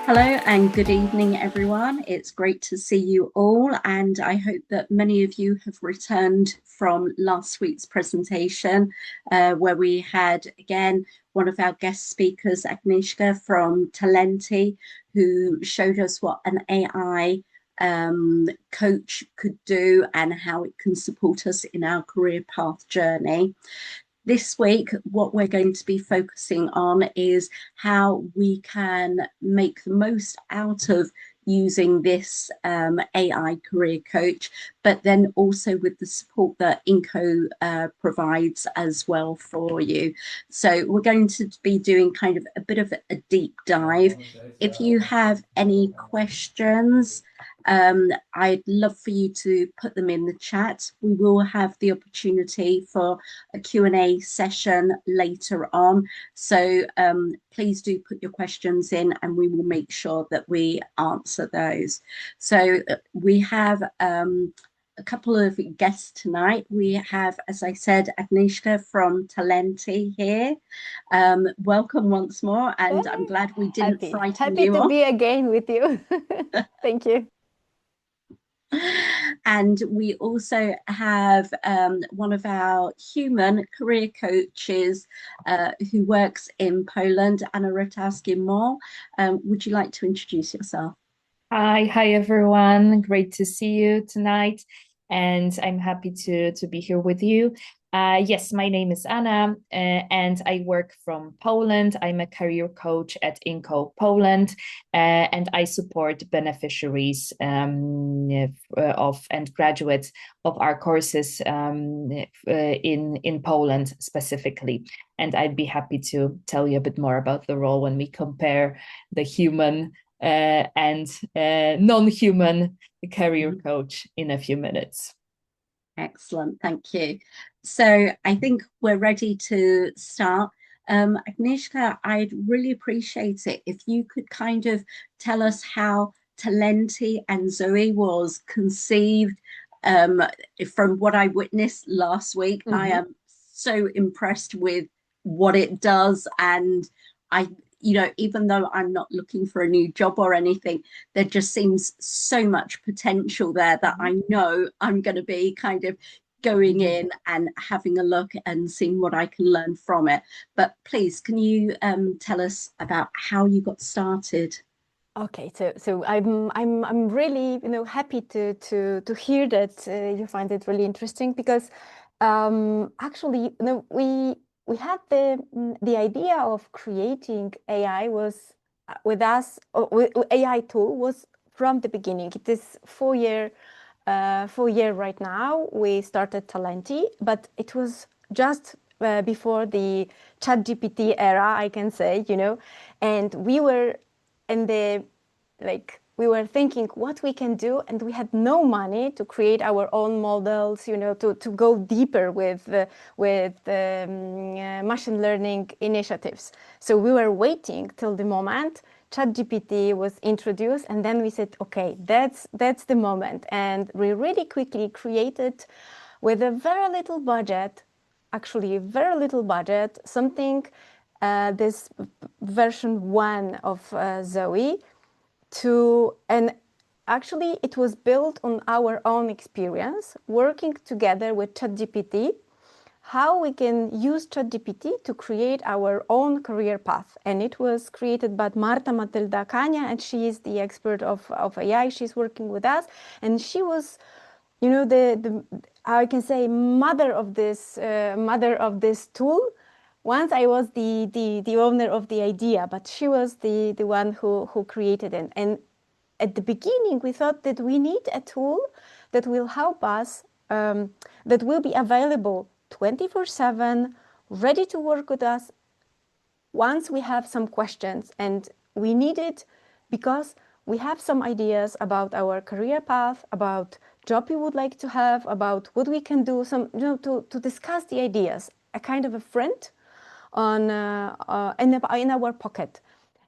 Hello and good evening, everyone. It's great to see you all, and I hope that many of you have returned from last week's presentation, where we had again one of our guest speakers, Agnieszka from Talenti, who showed us what an AI coach could do and how it can support us in our career path journey. This week, what we're going to be focusing on is how we can make the most out of using this AI career coach, but then also with the support that INCO provides as well for you. So we're going to be doing kind of a bit of a deep dive. If you have any questions, I'd love for you to put them in the chat. We will have the opportunity for a Q&A session later on. So please do put your questions in and we will make sure that we answer those. So we have a couple of guests tonight. We have, as I said, Agnieszka from Talenti here. Welcome once more, and I'm glad we didn't frighten Happy you to off. be again with you. Thank you. And we also have one of our human career coaches who works in Poland, Anna Rutkowska-Mól. Would you like to introduce yourself? Hi everyone. Great to see you tonight, and I'm happy to be here with you. Yes, my name is Anna, and I work from Poland. I'm a career coach at INCO Poland, and I support beneficiaries of and graduates of our courses in Poland specifically. And I'd be happy to tell you a bit more about the role when we compare the human and non-human career coach in a few minutes. Excellent, thank you. So I think we're ready to start. Agnieszka, I'd really appreciate it if you could kind of tell us how Talenti and Zoe was conceived. From what I witnessed last week, I am so impressed with what it does, and even though I'm not looking for a new job or anything, there just seems so much potential there that I know I'm going to be kind of going in and having a look and seeing what I can learn from it. But please, can you tell us about how you got started? Okay, so I'm really happy to hear that you find it really interesting, because actually we had the idea of creating AI was with us. AI tool was from the beginning. It is 4 year right now. We started Talenti, but it was just before the ChatGPT era, I can say, and we were in the we were thinking what we can do, and we had no money to create our own models, to go deeper with machine learning initiatives. So we were waiting till the moment ChatGPT was introduced, and then we said, okay, that's the moment. And we really quickly created, with a very little budget, actually very little budget, something, this version 1 of Zoe, and actually it was built on our own experience working together with ChatGPT, how we can use ChatGPT to create our own career path. And it was created by Marta Matilda Kania, and she is the expert of AI. She's working with us, and she was, the I can say mother of this tool. Once I was the owner of the idea, but she was the one who created it. And at the beginning, we thought that we need a tool that will help us, that will be available 24/7, ready to work with us once we have some questions. And we need it because we have some ideas about our career path, about job we would like to have, about what we can do, to discuss the ideas, a kind of a friend in our pocket.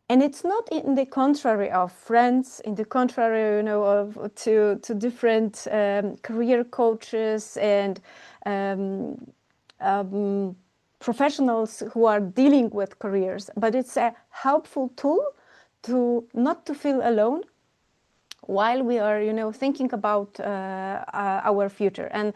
And it's not in the contrary of friends, in the contrary, to different career coaches and professionals who are dealing with careers, but it's a helpful tool to not to feel alone while we are, you know, thinking about our future, and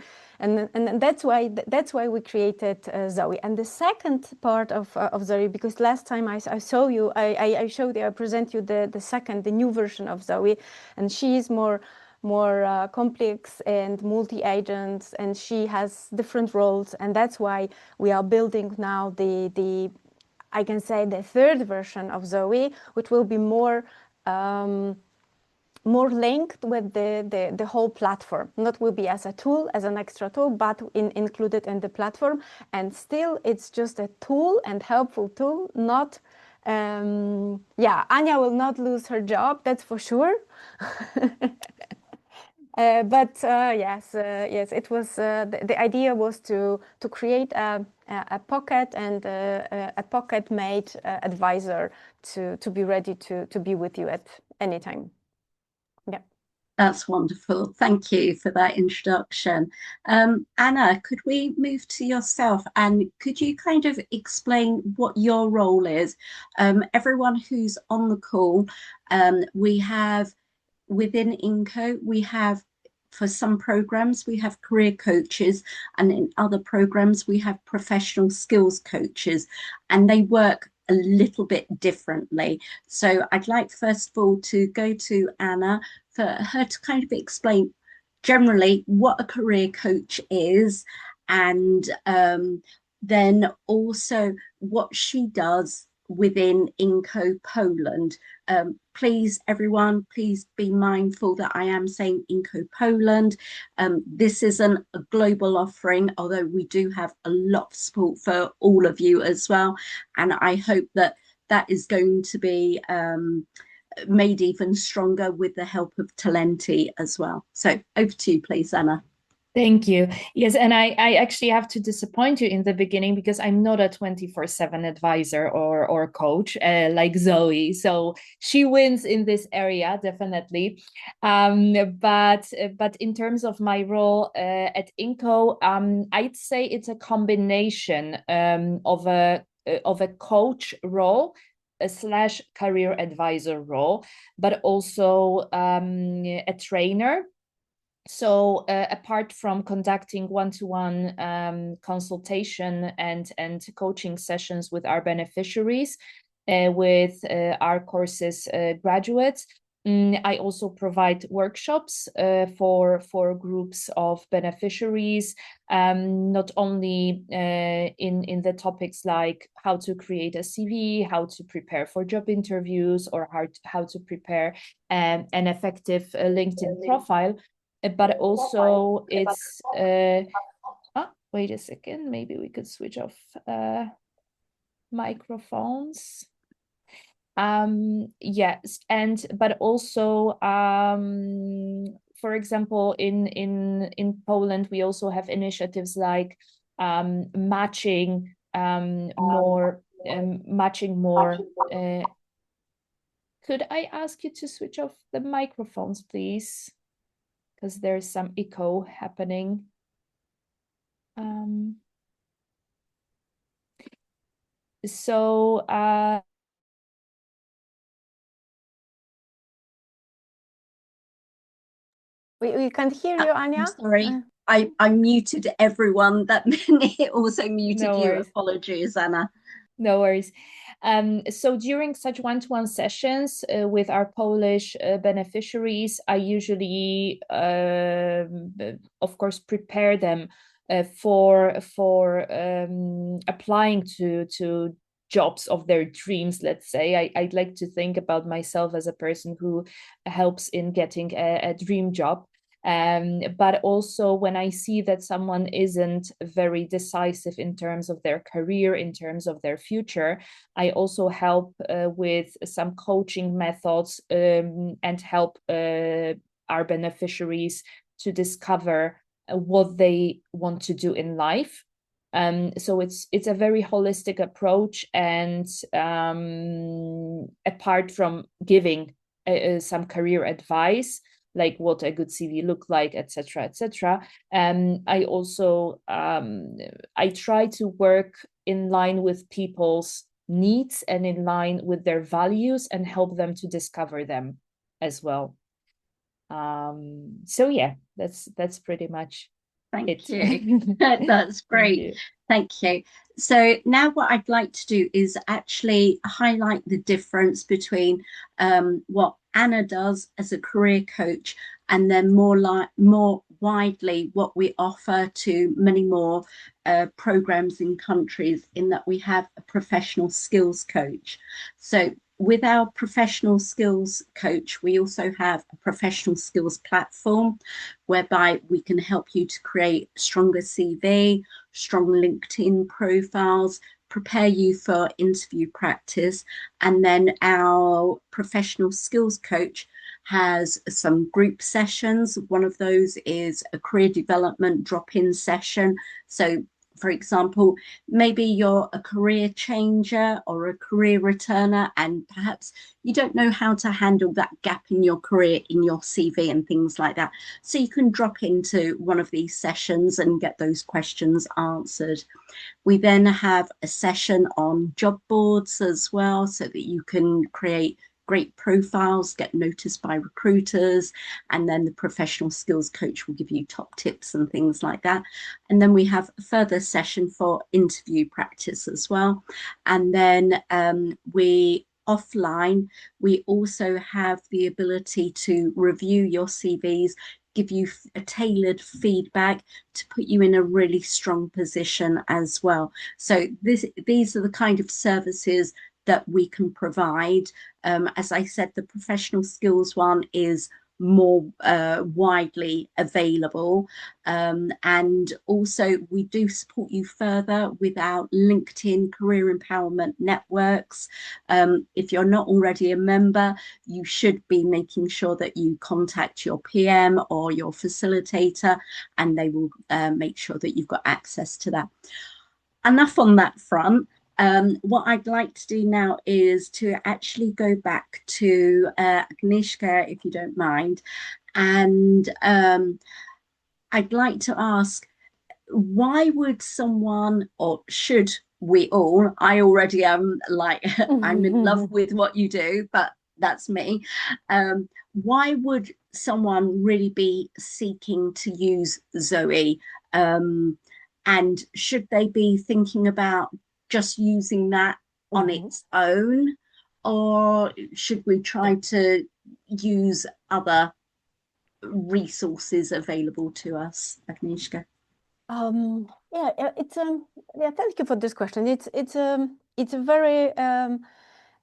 that's why we created Zoe. And the second part of Zoe, because last time I saw you, I present you the new version of Zoe, and she is more complex and multi-agent, and she has different roles, and that's why we are building now the I can say the third version of Zoe, which will be more linked with the whole platform. Not will be as a tool, as an extra tool, but included in the platform. And still, it's just a tool and helpful tool. Not, yeah, Anya will not lose her job, that's for sure. But yes, it was the idea was to create a pocket and a pocket-made advisor to be ready to be with you at any time. Yeah. That's wonderful. Thank you for that introduction. Anna, could we move to yourself, and could you kind of explain what your role is? Everyone who's on the call, we have within INCO, we have for some programs, we have career coaches, and in other programs, we have professional skills coaches, and they work a little bit differently. So I'd like, first of all, to go to Anna for her to kind of explain generally what a career coach is, and then also what she does within INCO Poland. Please, everyone, please be mindful that I am saying INCO Poland. This isn't a global offering, although we do have a lot of support for all of you as well. And I hope that that is going to be made even stronger with the help of Talenti as well. So over to you, please, Anna. Thank you. Yes, and I actually have to disappoint you in the beginning, because I'm not a 24/7 advisor or coach like Zoe. So she wins in this area, definitely. But in terms of my role at INCO, I'd say it's a combination of a coach role / career advisor role, but also a trainer. So apart from conducting one-to-one consultation and coaching sessions with our beneficiaries, with our courses graduates, I also provide workshops for groups of beneficiaries, not only in the topics like how to create a CV, how to prepare for job interviews, or how to prepare an effective LinkedIn profile, but also it's wait a second, maybe we could switch off microphones. Yes, but also for example, in Poland, we also have initiatives like matching more. Could I ask you to switch off the microphones, please? Because there's some echo happening. We can't hear you, Anya. I'm sorry. I muted everyone. That meant it also muted you. Apologies, Anna. No worries. So during such one-to-one sessions with our Polish beneficiaries, I usually, of course, prepare them for applying to jobs of their dreams, let's say. I'd like to think about myself as a person who helps in getting a dream job. But also when I see that someone isn't very decisive in terms of their career, in terms of their future, I also help with some coaching methods and help our beneficiaries to discover what they want to do in life. So it's a very holistic approach, and apart from giving some career advice, like what a good CV look like, etc., etc. I also I try to work in line with people's needs and in line with their values, and help them to discover them as well. So yeah, that's pretty much Thank it. you. That's great. Thank you. So now what I'd like to do is actually highlight the difference between what Anna does as a career coach, and then more widely what we offer to many more programs in countries, in that we have a professional skills coach. So with our professional skills coach, we also have a professional skills platform whereby we can help you to create stronger CV, strong LinkedIn profiles, prepare you for interview practice. And then our professional skills coach has some group sessions. One of those is a career development drop-in session. So for example, maybe you're a career changer or a career returner, and perhaps you don't know how to handle that gap in your career, in your CV and things like that. So you can drop into one of these sessions and get those questions answered. We then have a session on job boards as well, so that you can create great profiles, get noticed by recruiters, and then the professional skills coach will give you top tips and things like that. And then we have a further session for interview practice as well. And then offline, we also have the ability to review your CVs, give you a tailored feedback to put you in a really strong position as well. So these are the kind of services that we can provide. As I said, the professional skills one is more widely available, and also we do support you further with our LinkedIn career empowerment networks. If you're not already a member, you should be making sure that you contact your PM or your facilitator, and they will make sure that you've got access to that. Enough on that front. What I'd like to do now is to actually go back to Agnieszka, if you don't mind. And I'd like to ask, why would someone, or should we all, I already am like, I'm in love with what you do, but that's me. Why would someone really be seeking to use Zoe? And should they be thinking about just using that on its own, or should we try to use other resources available to us, Agnieszka? Thank you for this question. It's a very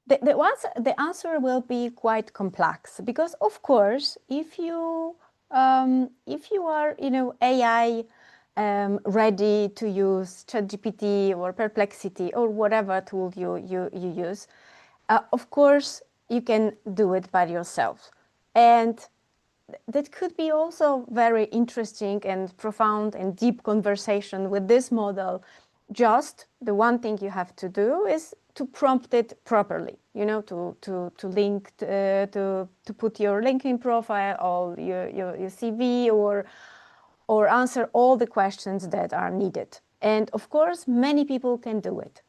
the answer will be quite complex, because of course if you are AI ready to use ChatGPT or Perplexity or whatever tool you use, of course you can do it by yourself, and that could be also very interesting and profound and deep conversation with this model. Just the one thing you have to do is to prompt it properly, to link to put your LinkedIn profile or your CV, or answer all the questions that are needed. And of course, many people can do it.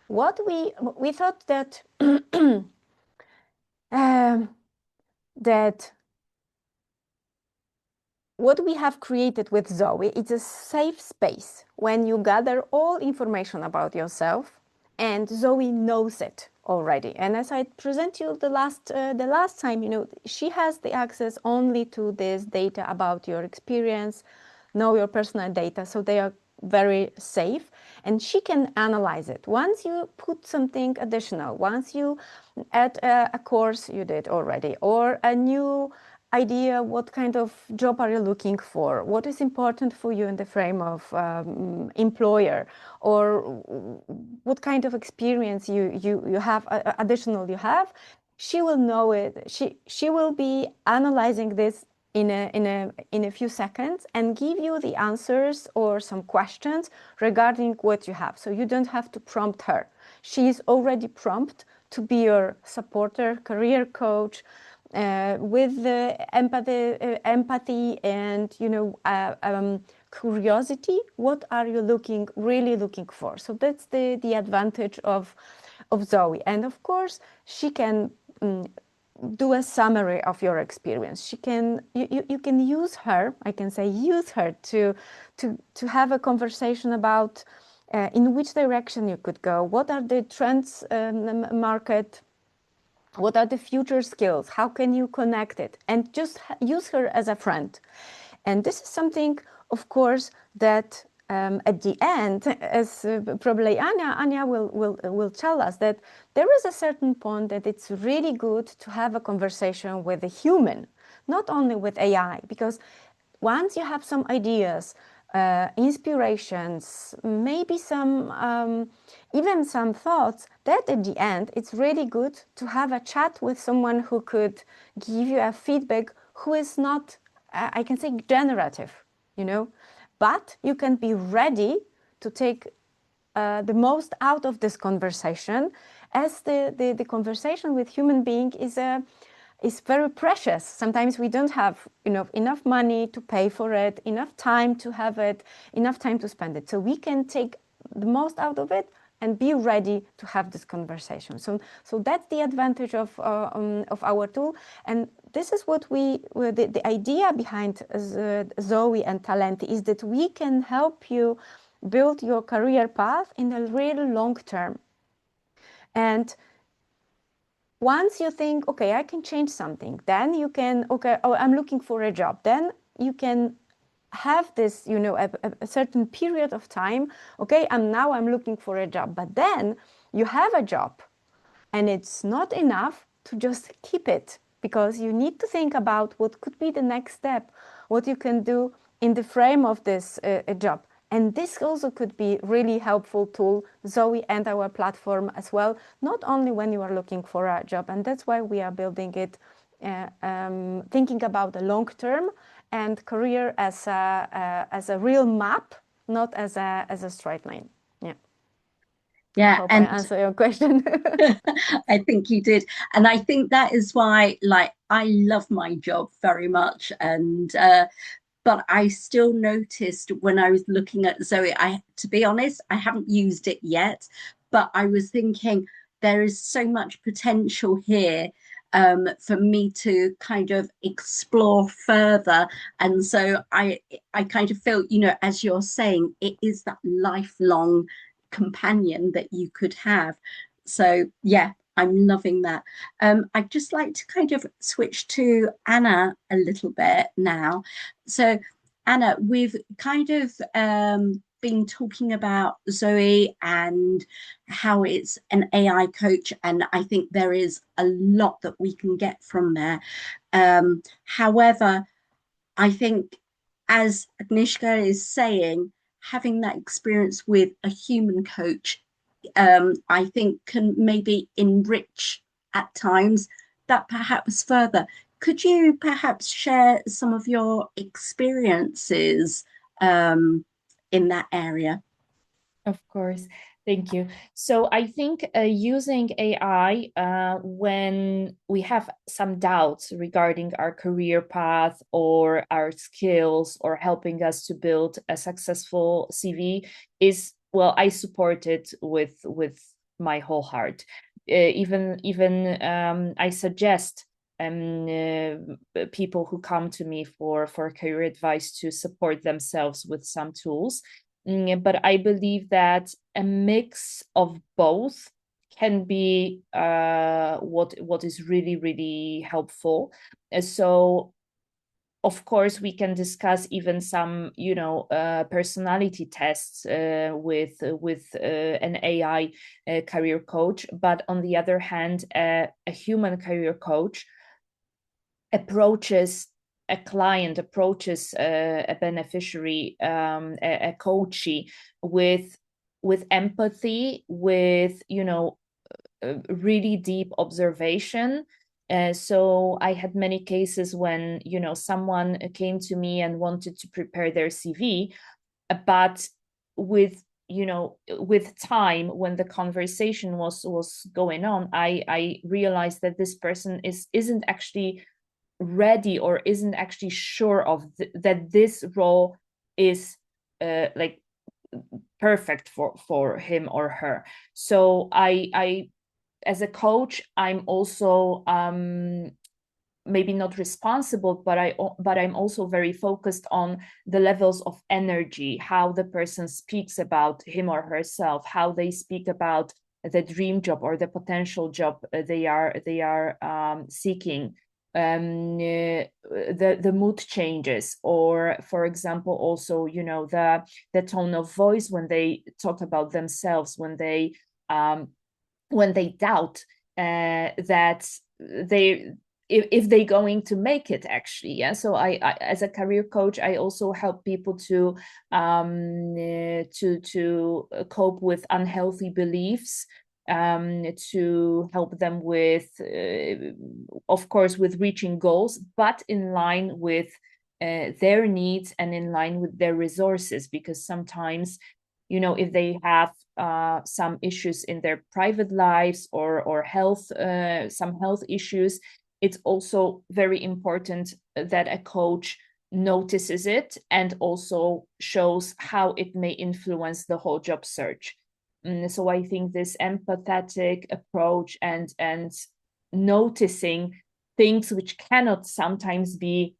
What we thought that that what we have created with Zoe is a safe space when you gather all information about yourself, and Zoe knows it already. And as I present you the last time, she has the access only to this data about your experience, know your personal data, so they are very safe, and she can analyze it. Once you put something additional, once you add a course you did already, or a new idea, what kind of job are you looking for, what is important for you in the frame of employer, or what kind of experience you have additional you have, she will know it. She will be analyzing this in a few seconds and give you the answers or some questions regarding what you have. So you don't have to prompt her. She is already prompt to be your supporter, career coach, with the empathy and curiosity. What are you really looking for? So that's the advantage of of Zoe. And of course, she can do a summary of your experience. She can, you can use her, I can say use her to have a conversation about in which direction you could go, what are the trends in the market, what are the future skills, how can you connect it, and just use her as a friend. And this is something, of course, that at the end, as probably Anya will tell us, that there is a certain point that it's really good to have a conversation with a human, not only with AI, because once you have some ideas, inspirations, maybe some even some thoughts, that at the end it's really good to have a chat with someone who could give you a feedback, who is not I can say generative, but you can be ready to take the most out of this conversation, as the conversation with human being is very precious. Sometimes we don't have enough money to pay for it, enough time to have it, enough time to spend it. So we can take the most out of it and be ready to have this conversation. So that's the advantage of our tool. And this is what the idea behind Zoe and Talenti is, that we can help you build your career path in a real long term. And once you think, okay, I can change something, then you can, okay, oh, I'm looking for a job. Then you can have this, a certain period of time. Okay, I'm looking for a job. But then you have a job, and it's not enough to just keep it, because you need to think about what could be the next step, what you can do in the frame of this job. And this also could be really helpful tool, Zoe and our platform as well, not only when you are looking for a job. And that's why we are building it, thinking about the long term and career as a real map, not as a straight line. Yeah, I hope I answer your question. I think you did. And I think that is why, like, I love my job very much. And but I still noticed when I was looking at Zoe, to be honest, I haven't used it yet, but I was thinking there is so much potential here for me to kind of explore further. And so I kind of feel, as you're saying, it is that lifelong companion that you could have. So yeah, I'm loving that. I'd just like to kind of switch to Anna a little bit now. So Anna, we've kind of been talking about Zoe and how it's an AI coach, and I think there is a lot that we can get from there. However, I think, as Agnieszka is saying, having that experience with a human coach, I think can maybe enrich at times that perhaps further. Could you perhaps share some of your experiences in that area? Of course. Thank you. So I think using AI when we have some doubts regarding our career path or our skills, or helping us to build a successful CV is, well, I support it with my whole heart. Even I suggest people who come to me for career advice to support themselves with some tools. But I believe that a mix of both can be what is really, really helpful. So of course, we can discuss even some, personality tests with an AI career coach. But on the other hand, a human career coach approaches a client, approaches a beneficiary, a coachee with empathy, with really deep observation. So I had many cases when someone came to me and wanted to prepare their CV, but with time, when the conversation was going on, I realized that this person isn't actually ready, or isn't actually sure of that this role is like perfect for him or her. So I as a coach, I'm also maybe not responsible, but I'm also very focused on the levels of energy, how the person speaks about him or herself, how they speak about the dream job or the potential job they are seeking. The mood changes, or for example, also, you know, the tone of voice when they talk about themselves, when they doubt that they if they're going to make it, actually. Yeah, so I as a career coach, I also help people to cope with unhealthy beliefs, to help them with of course with reaching goals, but in line with their needs and in line with their resources, because sometimes, you know, if they have some issues in their private lives or health, some health issues, it's also very important that a coach notices it and also shows how it may influence the whole job search. So I think this empathetic approach and noticing things which cannot sometimes be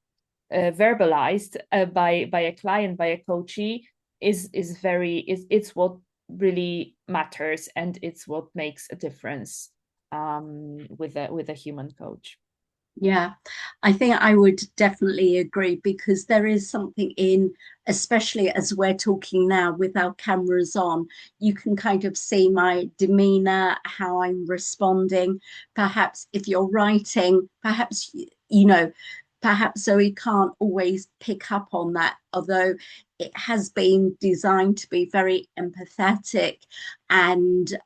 verbalized by a client, by a coachee, it's what really matters, and it's what makes a difference with a human coach. Yeah, I think I would definitely agree, because there is something in, especially as we're talking now with our cameras on, you can kind of see my demeanor, how I'm responding. Perhaps if you're writing, perhaps, you know, perhaps Zoe can't always pick up on that, although it has been designed to be very empathetic and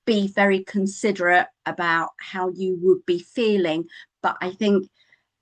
be very considerate about how you would be feeling. But I think,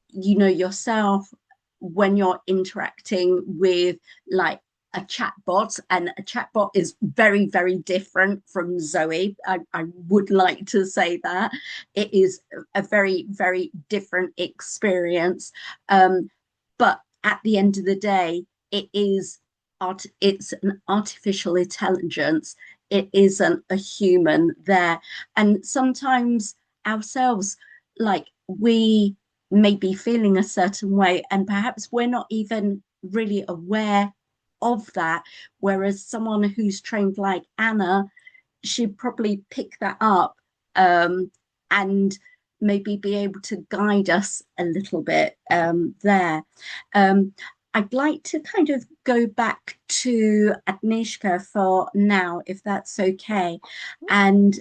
you know, yourself, when you're interacting with like a chatbot, and a chatbot is very, very different from Zoe. I would like to say that it is a very, very different experience. But at the end of the day, it's an artificial intelligence. It isn't a human there. And sometimes ourselves, like, we may be feeling a certain way, and perhaps we're not even really aware of that. Whereas someone who's trained like Anna, she'd probably pick that up, and maybe be able to guide us a little bit there. Um, I'd like to kind of go back to Agnieszka for now, if that's okay. And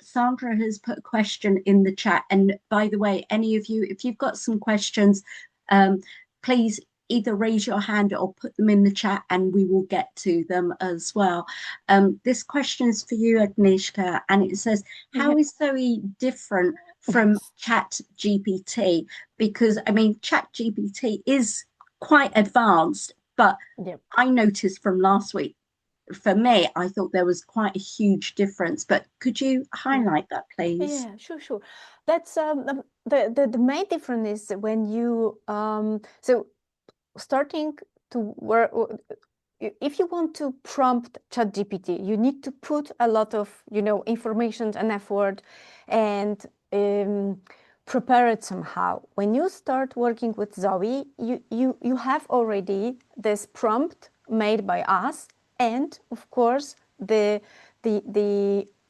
Sandra has put a question in the chat. And by the way, any of you, if you've got some questions, please either raise your hand or put them in the chat and we will get to them as well. This question is for you, Agnieszka, and it says, how is Zoe different from Chat GPT? Because, I mean, Chat GPT is quite advanced, but Yep. I noticed from last week, for me, I thought there was quite a huge difference. But could you highlight that, please? Yeah, sure. That's the main difference is when you so starting to work. If you want to prompt ChatGPT, you need to put a lot of, you know, information and effort and prepare it somehow. When you start working with Zoe, you have already this prompt made by us, and of course the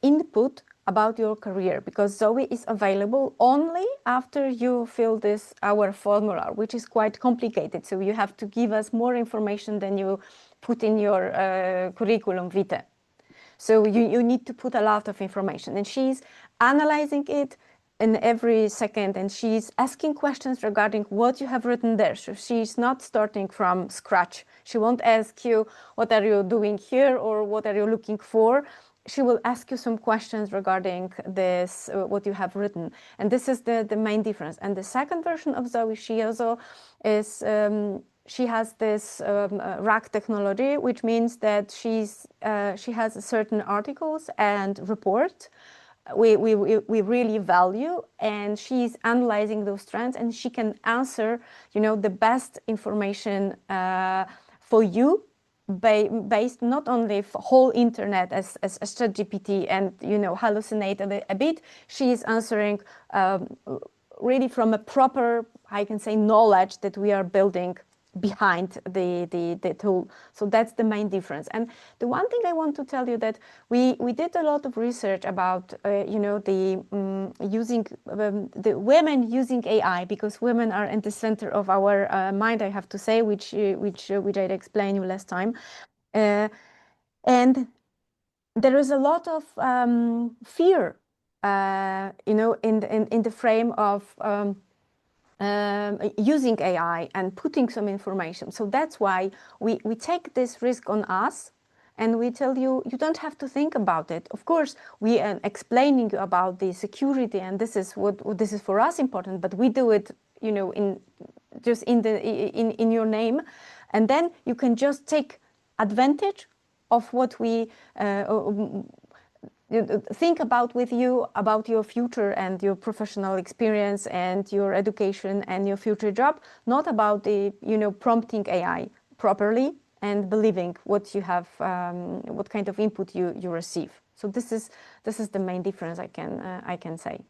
input about your career, because Zoe is available only after you fill this our formula, which is quite complicated. So you have to give us more information than you put in your curriculum vitae. So you need to put a lot of information, and she's analyzing it in every second, and she's asking questions regarding what you have written there. So she's not starting from scratch. She won't ask you, what are you doing here, or what are you looking for? She will ask you some questions regarding this, what you have written. And this is the main difference. And the second version of Zoe, she also is, she has this RAG technology, which means that she has certain articles and reports we really value, and she's analyzing those trends, and she can answer, you know, the best information for you based not only whole internet as ChatGPT and hallucinate a bit. She is answering really from a proper, I can say, knowledge that we are building behind the tool. So that's the main difference. And the one thing I want to tell you that we did a lot of research about using the women using AI, because women are in the center of our mind, I have to say, which I explained you last time, and there is a lot of fear, in the frame of using AI and putting some information. So that's why we take this risk on us, and we tell you, you don't have to think about it. Of course, we are explaining you about the security, and this is what this is for us important, but we do it, in your name, and then you can just take advantage of what we think about with you, about your future and your professional experience and your education and your future job, not about the prompting AI properly and believing what you have, what kind of input you receive. So this is the main difference I can say.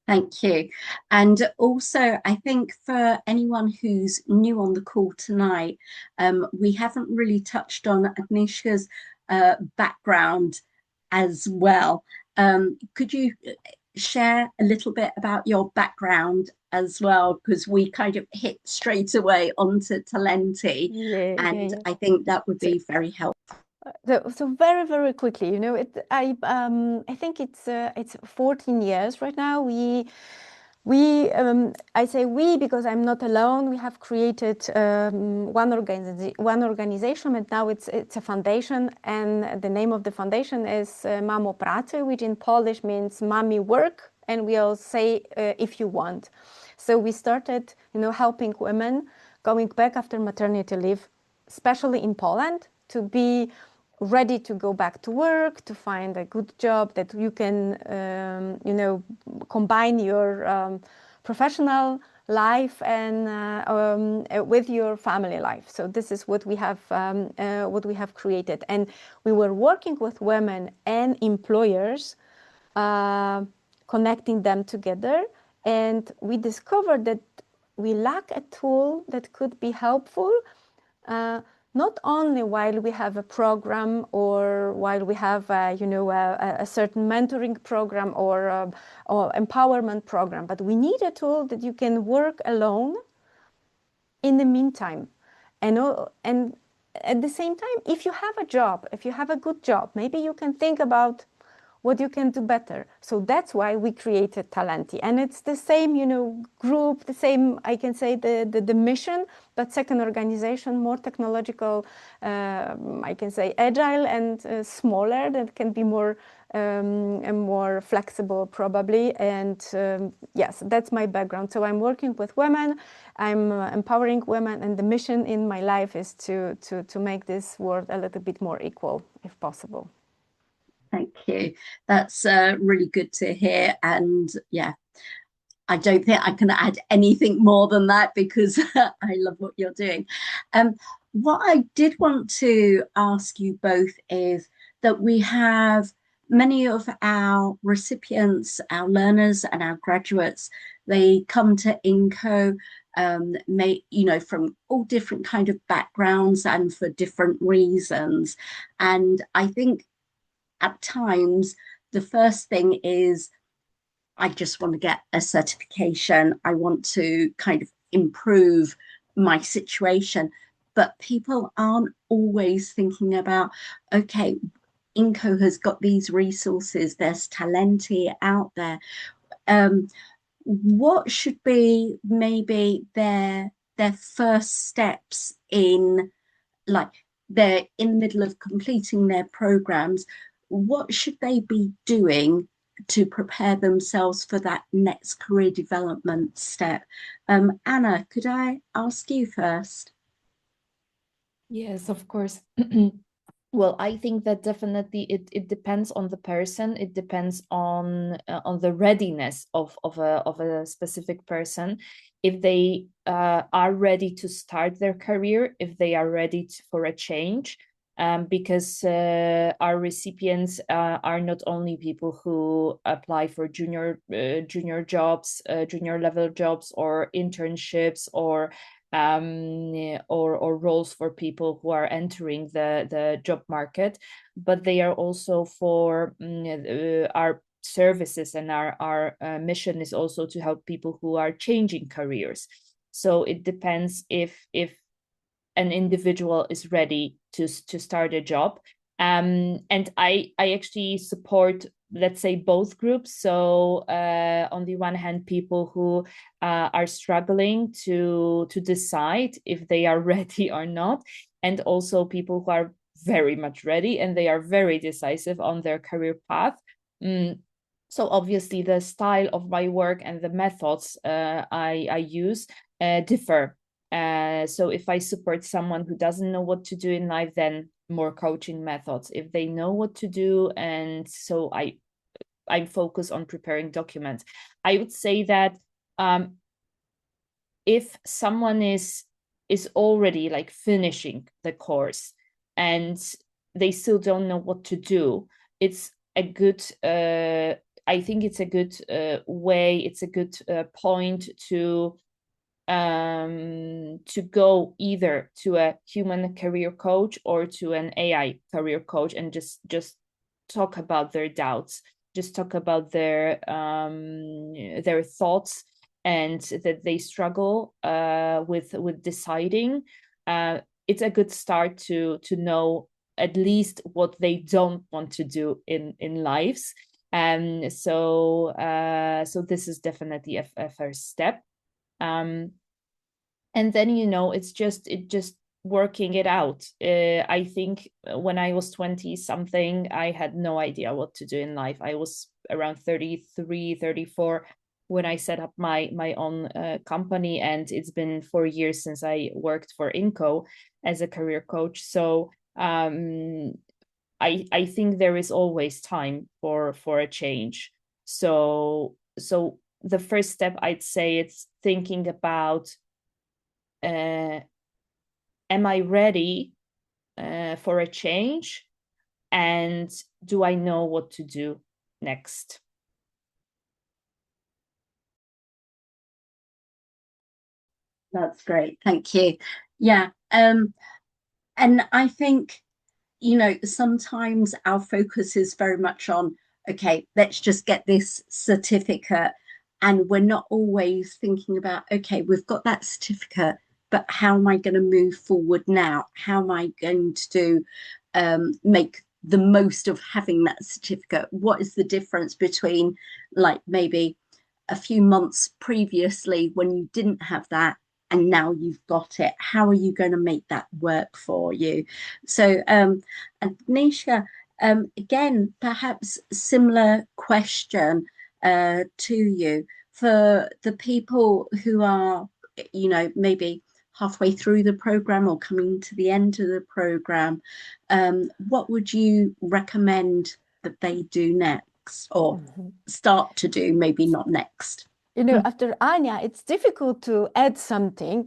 Thank you. And also, I think for anyone who's new on the call tonight, we haven't really touched on Agnieszka's background as well. Could you share a little bit about your background as well? Because we kind of hit straight away onto Talenti, and I think that would be very helpful. So very, very quickly, I think it's 14 years right now. I say we because I'm not alone. We have created one organization, and now it's a foundation, and the name of the foundation is Mamo Pracy, which in Polish means mommy work, and we all say if you want. So we started, helping women going back after maternity leave, especially in Poland, to be ready to go back to work, to find a good job that you can, combine your professional life and with your family life. So this is what we have created, and we were working with women and employers, connecting them together, and we discovered that we lack a tool that could be helpful. Not only while we have a program or while we have a certain mentoring program or empowerment program, but we need a tool that you can work alone in the meantime. And at the same time, if you have a job, if you have a good job, maybe you can think about what you can do better. So that's why we created Talenti. And it's the same, group, the same, I can say, the mission, but second organization, more technological, I can say agile and smaller, that can be more and more flexible probably. And yes, that's my background. So I'm working with women, I'm empowering women, and the mission in my life is to make this world a little bit more equal, if possible. Thank you. That's really good to hear. And yeah, I don't think I can add anything more than that, because I love what you're doing. What I did want to ask you both is that we have many of our recipients, our learners and our graduates, they come to INCO, from all different kind of backgrounds and for different reasons. And I think at times, the first thing is, I just want to get a certification. I want to kind of improve my situation. But people aren't always thinking about, okay, INCO has got these resources, there's Talenti out there. What should be maybe their first steps in, like, they're in the middle of completing their programs? What should they be doing to prepare themselves for that next career development step? Anna, could I ask you first? Yes, of course. Well, I think that definitely it depends on the person. It depends on the readiness of a specific person. If they are ready to start their career, if they are ready for a change, because our recipients are not only people who apply for junior jobs, junior level jobs, or internships, or roles for people who are entering the job market, but they are also for our services, and our mission is also to help people who are changing careers. So it depends if an individual is ready to start a job. And I actually support, let's say, both groups. So on the one hand, people who are struggling to decide if they are ready or not, and also people who are very much ready and they are very decisive on their career path. So obviously the style of my work and the methods I use differ. So if I support someone who doesn't know what to do in life, then more coaching methods. If they know what to do, and so I focus on preparing documents. I would say that if someone is already like finishing the course and they still don't know what to do, it's a good I think it's a good way, it's a good point to go either to a human career coach or to an AI career coach, and just talk about their doubts, just talk about their thoughts, and that they struggle with deciding. It's a good start to know at least what they don't want to do in lives. And so this is definitely a first step. And then it's just working it out. I think when I was 20 something, I had no idea what to do in life. I was around 33, 34 when I set up my own company, and it's been 4 years since I worked for INCO as a career coach. So I think there is always time for a change. So the first step, I'd say, it's thinking about, am I ready for a change, and do I know what to do next? That's great. Thank you. Yeah. And I think, sometimes our focus is very much on, okay, let's just get this certificate. And we're not always thinking about, okay, we've got that certificate, but how am I going to move forward now? How am I going to make the most of having that certificate? What is the difference between, like, maybe a few months previously when you didn't have that, and now you've got it? How are you going to make that work for you? So, Agnieszka, again, perhaps similar question to you for the people who are, maybe halfway through the program or coming to the end of the program. What would you recommend that they do next, or start to do, maybe not next? After Anya, it's difficult to add something,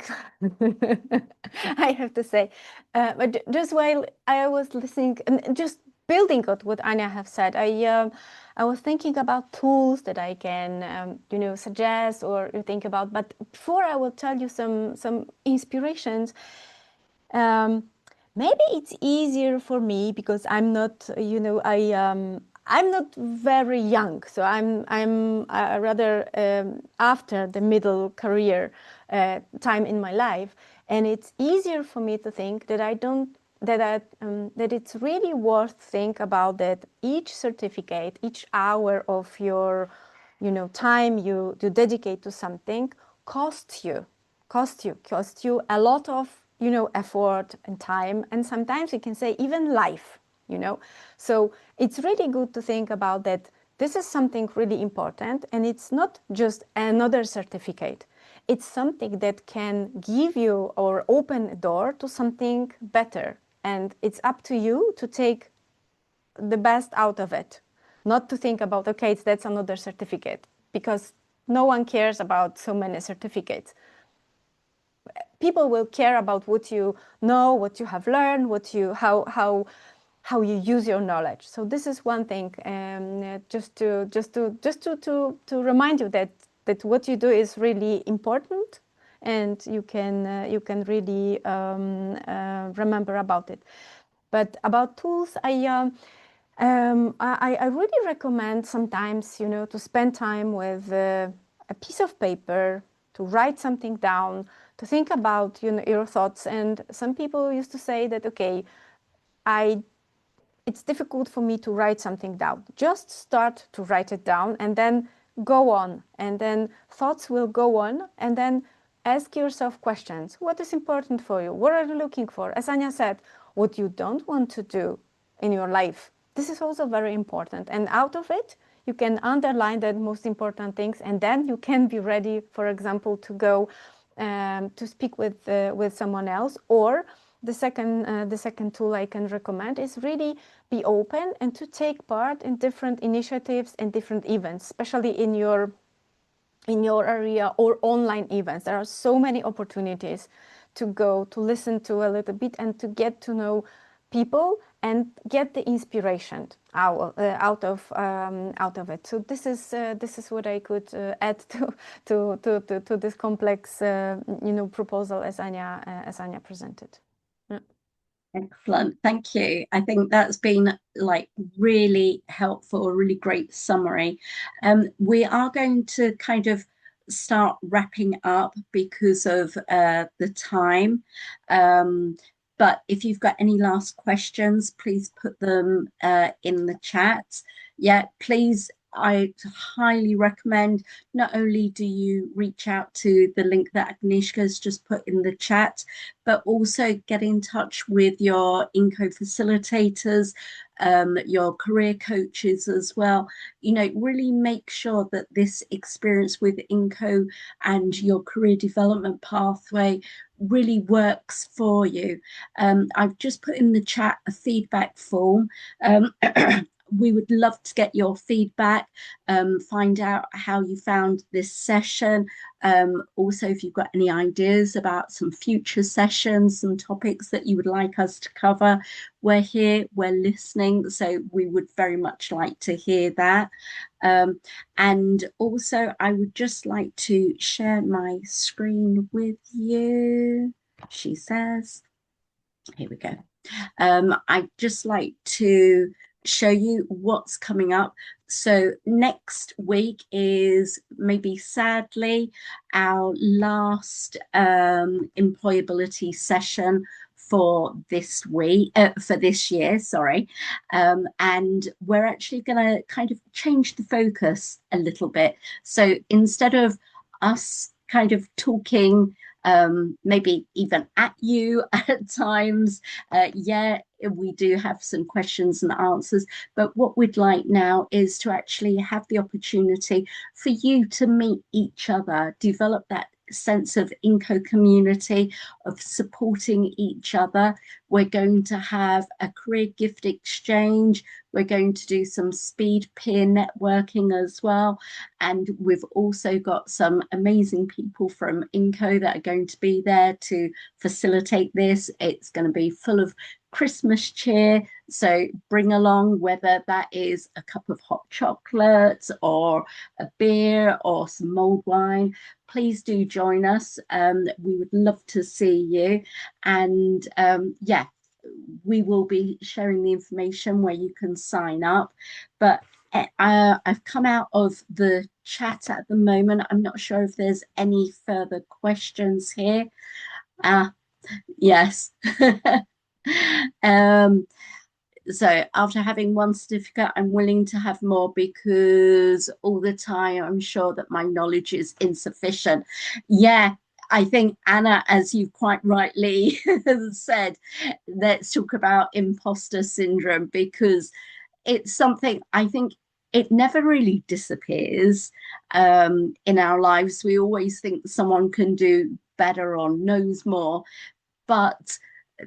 I have to say. But just while I was listening and just building on what Anya have said, I was thinking about tools that I can, suggest or think about. But before I will tell you some inspirations, maybe it's easier for me because I'm not, I'm not very young, so I'm rather after the middle career time in my life, and it's easier for me to think that that it's really worth think about that each certificate, each hour of your time you dedicate to something costs you a lot of effort and time, and sometimes you can say even life. So it's really good to think about that this is something really important, and it's not just another certificate. It's something that can give you or open a door to something better and it's up to you to take the best out of it, not to think about, okay, that's another certificate, because no one cares about so many certificates. People will care about what you know, what you have learned, how you use your knowledge. So this is one thing, just to remind you that what you do is really important, and you can really remember about it. But about tools, I really recommend sometimes, to spend time with a piece of paper, to write something down, to think about, your thoughts. And some people used to say that, okay, it's difficult for me to write something down. Just start to write it down and then go on. And then thoughts will go on, and then ask yourself questions. What is important for you? What are you looking for? As Anya said, what you don't want to do in your life. This is also very important. And out of it, you can underline the most important things, and then you can be ready, for example, to go to speak with someone else. Or the second tool I can recommend is really be open and to take part in different initiatives and different events, especially in your area, or online events. There are so many opportunities to go, to listen to a little bit, and to get to know people and get the inspiration out of it. So this is what I could add to this complex proposal as Anya presented. Yeah. Excellent, thank you. I think that's been like really helpful, a really great summary. We are going to kind of start wrapping up because of the time. But if you've got any last questions, please put them in the chat. Yeah, please, I highly recommend, not only do you reach out to the link that Agnieszka's just put in the chat, but also get in touch with your INCO facilitators, your career coaches as well. Really make sure that this experience with INCO and your career development pathway really works for you. I've just put in the chat a feedback form. We would love to get your feedback, find out how you found this session. Also, if you've got any ideas about some future sessions, some topics that you would like us to cover, we're here, we're listening, so we would very much like to hear that. And also, I would just like to share my screen with you, she says. Here we go. I'd just like to show you what's coming up. So next week is, maybe sadly, our last employability session for this year, sorry. And we're actually going to kind of change the focus a little bit. So instead of us kind of talking maybe even at you at times, yeah, we do have some questions and answers, but what we'd like now is to actually have the opportunity for you to meet each other, develop that sense of INCO community, of supporting each other. We're going to have a career gift exchange. We're going to do some speed peer networking as well. And we've also got some amazing people from INCO that are going to be there to facilitate this. It's going to be full of Christmas cheer, so bring along, whether that is a cup of hot chocolate or a beer or some mulled wine. Please do join us. We would love to see you. And yeah, we will be sharing the information where you can sign up. But I've come out of the chat at the moment. I'm not sure if there's any further questions here. Yes. So after having one certificate, I'm willing to have more, because all the time I'm sure that my knowledge is insufficient. Yeah, I think, Anna, as you quite rightly said, let's talk about imposter syndrome, because it's something, I think, it never really disappears in our lives. We always think someone can do better or knows more. But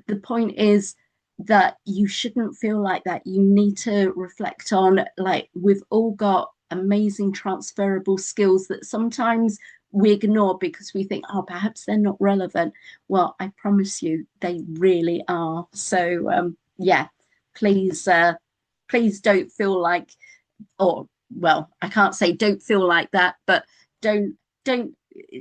the point is, that you shouldn't feel like that. You need to reflect on, like, we've all got amazing transferable skills that sometimes we ignore because we think, oh, perhaps they're not relevant. Well, I promise you, they really are. So, yeah, please, please don't feel like, or well, I can't say don't feel like that, but don't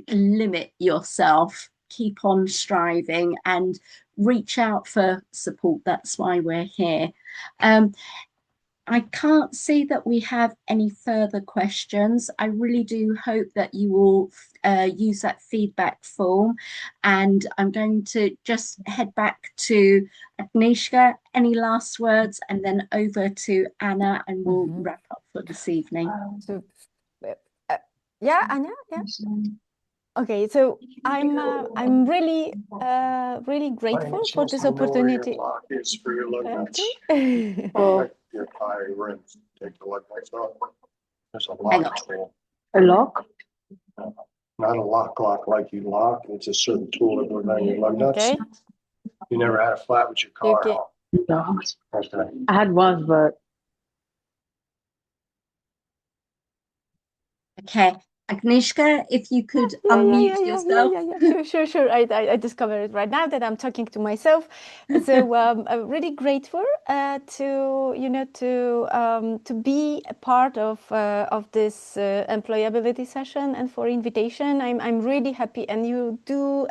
limit yourself. Keep on striving and reach out for support. That's why we're here. Um, I can't see that we have any further questions. I really do hope that you will use that feedback form. And I'm going to just head back to Agnieszka. Any last words? And then over to Anna, and we'll wrap up for this evening. So, yeah, Anya, yeah. Okay, so I'm really really grateful for this opportunity. For your luggage. Oh. Your tire rims, take the lug nuts off. There's a Hang lock on. tool. A lock? Not a lock like you lock. It's a certain tool that goes on your lug nuts. Okay. You never had a flat with your car. Okay. No. Okay. I had one, but Okay, Agnieszka, if you could unmute yourself. Sure. I discovered it right now that I'm talking to myself. So I'm really grateful to be a part of this employability session and for invitation. I'm really happy, and you do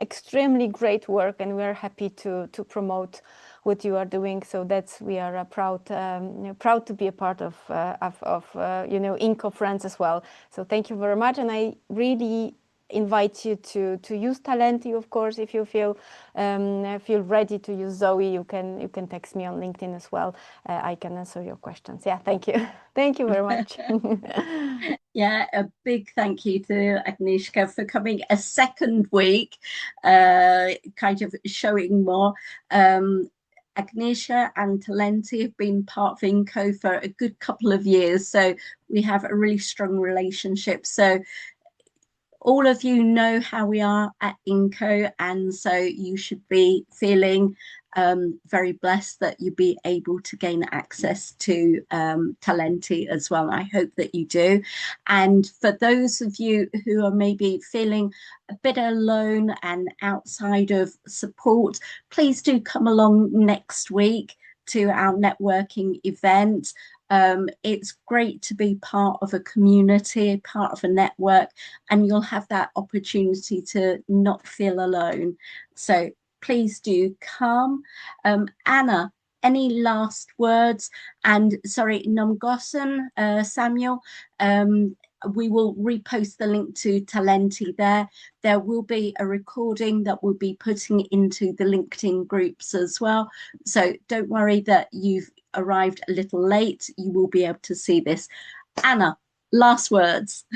extremely great work, and we're happy to promote what you are doing. So we are proud to be a part of INCO friends as well. So thank you very much, and I really invite you to use Talenti, of course. If you feel ready to use Zoe, you can text me on LinkedIn as well. I can answer your questions. Yeah, thank you. Thank you very much. Yeah, a big thank you to Agnieszka for coming a second week, kind of showing more. Agnieszka and Talenti have been part of INCO for a good couple of years, so we have a really strong relationship. So all of you know how we are at INCO, and so you should be feeling very blessed that you'll be able to gain access to Talenti as well. I hope that you do. And for those of you who are maybe feeling a bit alone and outside of support, please do come along next week to our networking event. It's great to be part of a community, part of a network, and you'll have that opportunity to not feel alone. So please do come. Anna, any last words? And sorry, Nomgosan, Samuel, we will repost the link to Talenti there. There will be a recording that we'll be putting into the LinkedIn groups as well. So don't worry that you've arrived a little late. You will be able to see this. Anna, last words.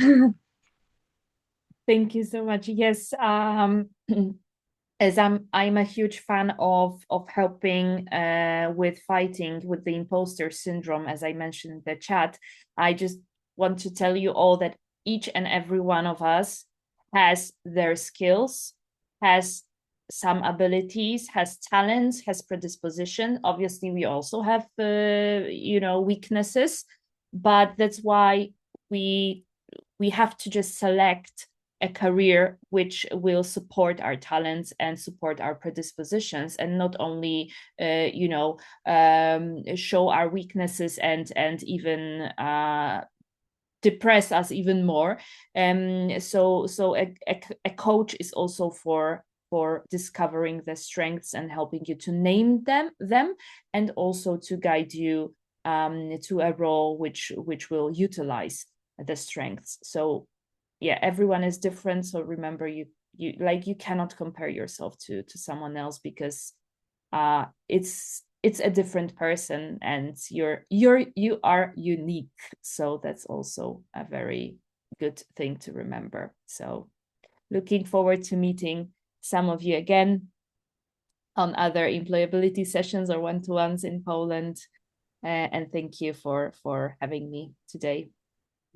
Thank you so much. Yes, as I'm a huge fan of helping with fighting with the imposter syndrome, as I mentioned in the chat. I just want to tell you all that each and every one of us has their skills, has some abilities, has talents, has predisposition. Obviously, we also have weaknesses, but that's why we have to just select a career which will support our talents and support our predispositions, and not only show our weaknesses and even depress us even more. So a coach is also for discovering the strengths and helping you to name them and also to guide you to a role which will utilize the strengths. So yeah, everyone is different. So remember, you cannot compare yourself to someone else, because it's a different person, and you are unique. So that's also a very good thing to remember. So looking forward to meeting some of you again on other employability sessions or one-to-ones in Poland. And thank you for having me today.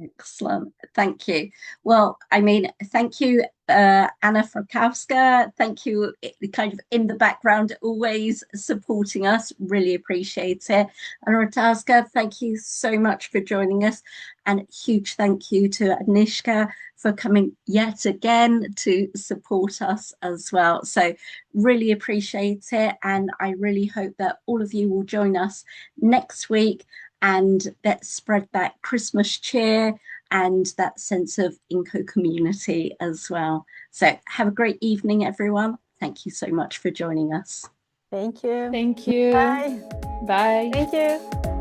Excellent. Thank you. Well, I mean, thank you, Anna Rutkowska. Thank you, kind of in the background, always supporting us. Really appreciate it. And Rutkowska, thank you so much for joining us. And huge thank you to Agnieszka for coming yet again to support us as well. So really appreciate it. And I really hope that all of you will join us next week. And let's spread that Christmas cheer and that sense of INCO community as well. So have a great evening, everyone. Thank you so much for joining us. Thank you. Thank you. Bye. Bye. Thank you.